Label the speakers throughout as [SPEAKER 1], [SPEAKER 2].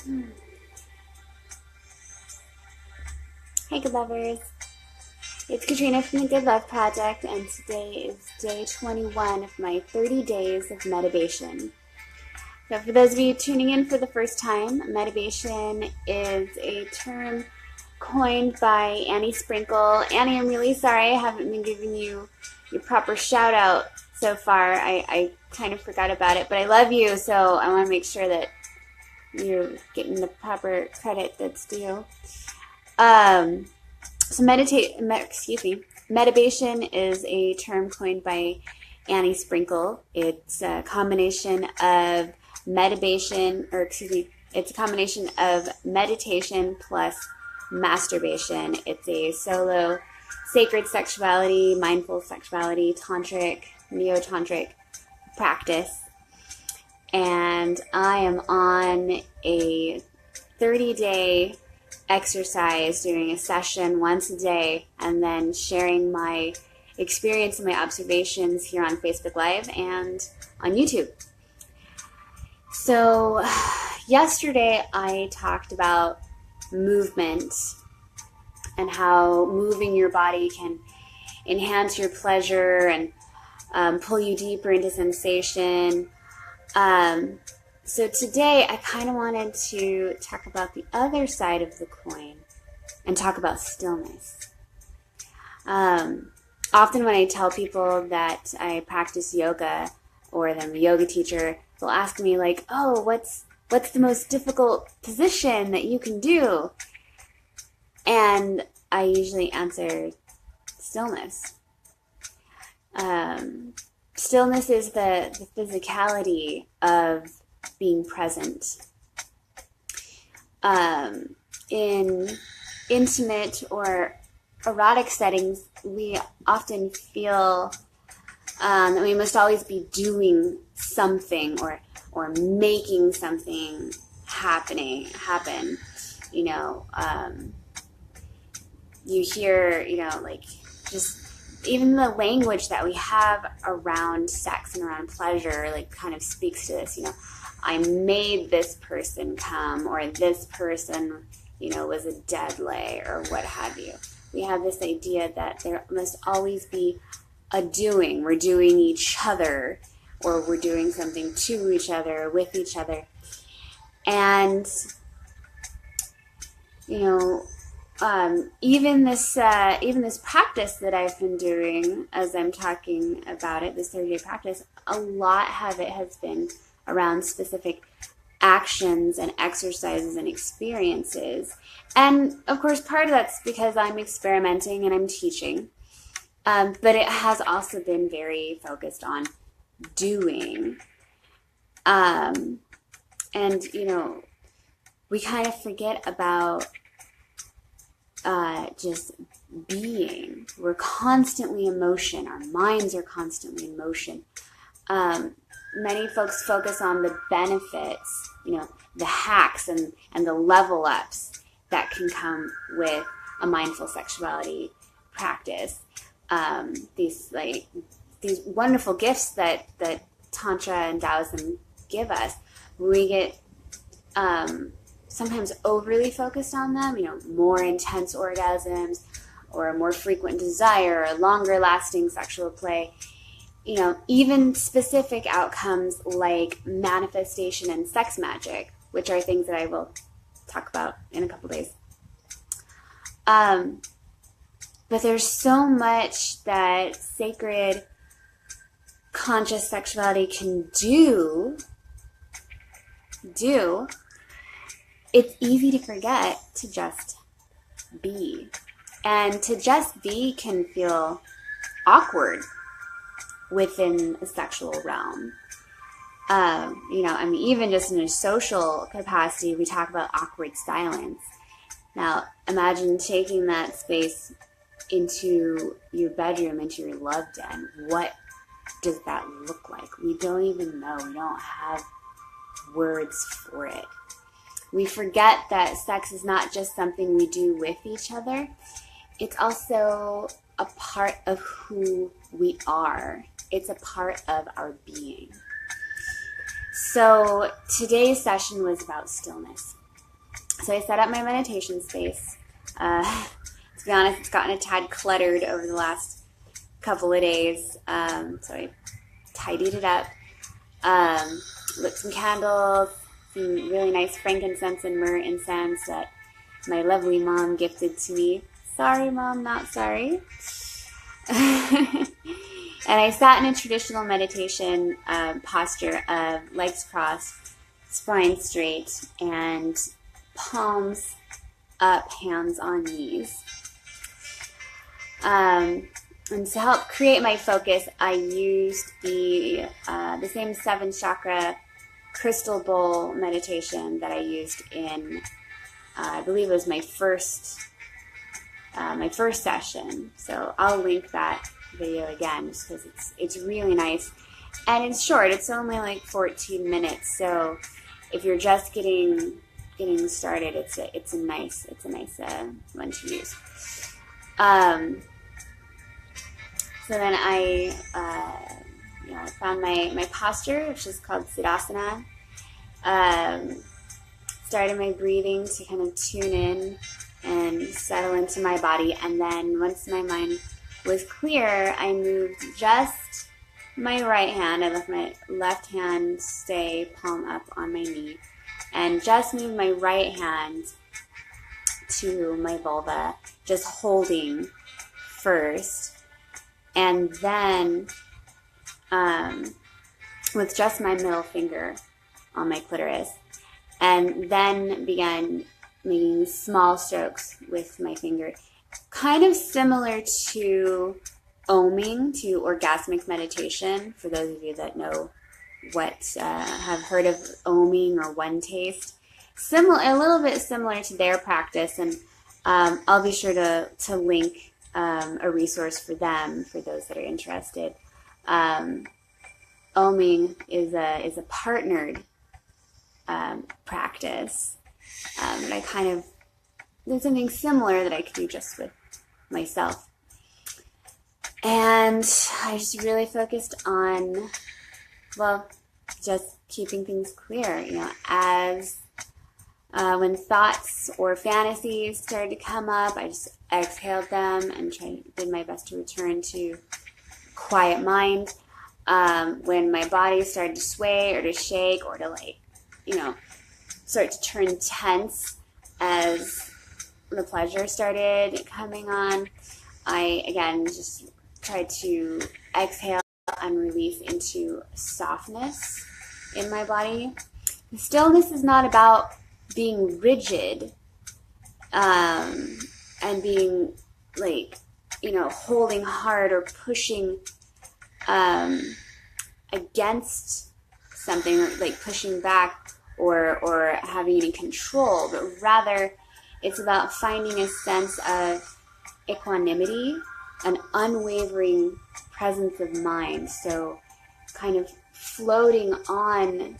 [SPEAKER 1] Hey, good lovers. It's Katrina from the Good Love Project, and today is day 21 of my 30 days of medibation. So for those of you tuning in for the first time, medibation is a term coined by Annie Sprinkle. Annie, I'm really sorry I haven't been giving you your proper shout out so far. I kind of forgot about it, but I love you, so I want to make sure that you're getting the proper credit that's due. Medibation is a term coined by Annie Sprinkle. It's a combination of it's a combination of meditation plus masturbation. It's a solo, sacred sexuality, mindful sexuality, tantric, neo-tantric practice. And I am on a 30-day exercise, doing a session once a day, and then sharing my experience and my observations here on Facebook Live and on YouTube. So yesterday I talked about movement and how moving your body can enhance your pleasure and pull you deeper into sensation. So today I kind of wanted to talk about the other side of the coin and talk about stillness. Often when I tell people that I practice yoga or that I'm a yoga teacher, they'll ask me like, oh, what's the most difficult position that you can do? And I usually answer stillness. Stillness is the physicality of being present. In intimate or erotic settings, we often feel that we must always be doing something or making something happen. You know, you hear, like just even the language that we have around sex and around pleasure, like kind of speaks to this, I made this person come, or this person, was a dead lay, or what have you. We have this idea that there must always be a doing. We're doing each other, or we're doing something to each other, with each other. And, even this practice that I've been doing, as I'm talking about it, this 30-day practice, a lot of it has been around specific actions and exercises and experiences. And of course, part of that's because I'm experimenting and I'm teaching. But it has also been very focused on doing. And, we kind of forget about just being. We're constantly in motion. Our minds are constantly in motion. Many folks focus on the benefits, the hacks and the level ups that can come with a mindful sexuality practice. These wonderful gifts that Tantra and Taoism give us. We get sometimes overly focused on them, more intense orgasms or more frequent desire or longer lasting sexual play. Even specific outcomes like manifestation and sex magic, which are things that I will talk about in a couple days. But there's so much that sacred conscious sexuality can do. It's easy to forget to just be. And to just be can feel awkward within a sexual realm. Even just in a social capacity, we talk about awkward silence. Now, imagine taking that space into your bedroom, into your love den. What does that look like? We don't even know. We don't have words for it. We forget that sex is not just something we do with each other. It's also a part of who we are. It's a part of our being. So today's session was about stillness. So I set up my meditation space. To be honest, it's gotten a tad cluttered over the last couple of days. So I tidied it up. Lit some candles, some really nice frankincense and myrrh incense that my lovely mom gifted to me. Sorry, Mom, not sorry. And I sat in a traditional meditation posture of legs crossed, spine straight, and palms up, hands on knees. And to help create my focus, I used the same 7 chakra crystal bowl meditation that I used in, I believe it was my first session. So I'll link that video again, just because it's really nice, and it's short. It's only like 14 minutes. So if you're just getting started, it's a nice one to use. So then I found my posture, which is called Siddhasana. Started my breathing to kind of tune in and settle into my body. And then once my mind was clear, I moved just my right hand. I left my left hand stay palm up on my knee, and just moved my right hand to my vulva, just holding first. And then with just my middle finger on my clitoris, and then began making small strokes with my finger, kind of similar to oming, to orgasmic meditation, for those of you that know what, have heard of oming or one taste. A little bit similar to their practice, and I'll be sure to link a resource for them, for those that are interested. Oming is a partnered practice. But I kind of did something similar that I could do just with myself. And I just really focused on, just keeping things clear, as when thoughts or fantasies started to come up, I just exhaled them and did my best to return to quiet mind. When my body started to sway or to shake or to start to turn tense as the pleasure started coming on, I again just tried to exhale and release into softness in my body. The stillness is not about being rigid and being holding hard or pushing against something, or pushing back or having any control, but rather it's about finding a sense of equanimity, an unwavering presence of mind. So kind of floating on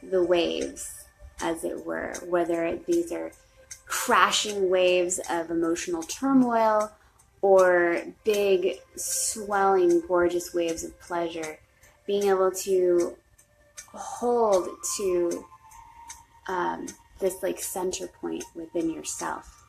[SPEAKER 1] the waves, as it were, whether these are crashing waves of emotional turmoil or big, swelling, gorgeous waves of pleasure, being able to hold to this center point within yourself.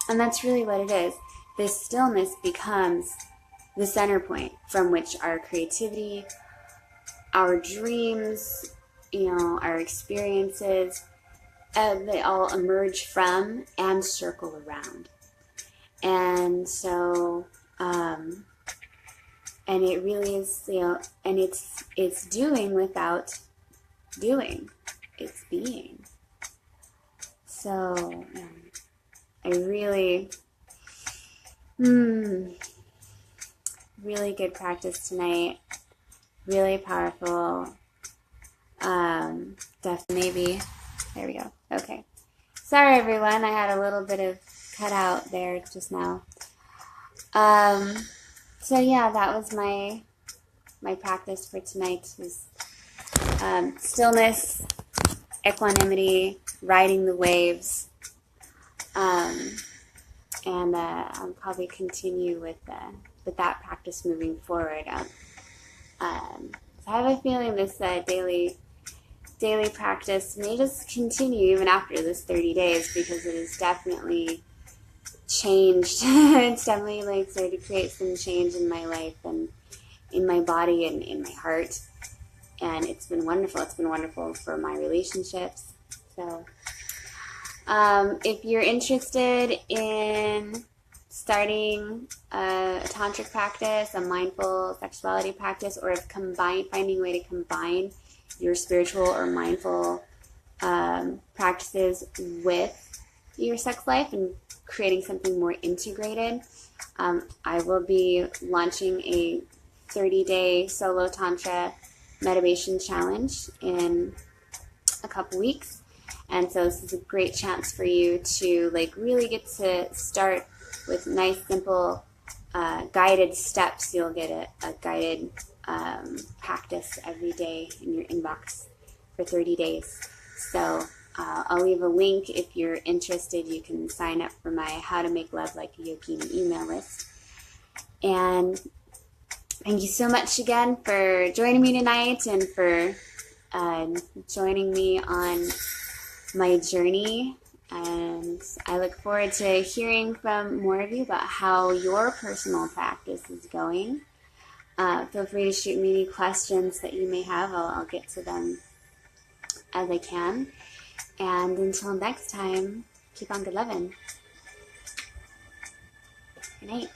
[SPEAKER 1] And that's really what it is. This stillness becomes the center point from which our creativity, our dreams, our experiences, they all emerge from and circle around. And so, and it really is, and it's doing without doing. It's being. So, I really, really good practice tonight. Really powerful. Definitely. There we go. Okay. Sorry, everyone. I had a little bit of cut out there just now. So yeah, that was my practice for tonight. Was stillness, equanimity, riding the waves, and I'll probably continue with that practice moving forward. So I have a feeling this daily daily practice may just continue even after this 30 days because it has definitely changed. It's definitely like started to create some change in my life and in my body and in my heart. And it's been wonderful. It's been wonderful for my relationships. So if you're interested in starting a tantric practice, a mindful sexuality practice, or if finding a way to combine your spiritual or mindful practices with your sex life and creating something more integrated, I will be launching a 30-day solo tantra meditation challenge in a couple weeks. And so this is a great chance for you to like really get to start with nice, simple, guided steps. You'll get a guided practice every day in your inbox for 30 days. So I'll leave a link. If you're interested, you can sign up for my How to Make Love Like a Yogini email list. And thank you so much again for joining me tonight and for joining me on my journey. And I look forward to hearing from more of you about how your personal practice is going. Feel free to shoot me any questions that you may have. I'll get to them as I can. And until next time, keep on good loving. Good night.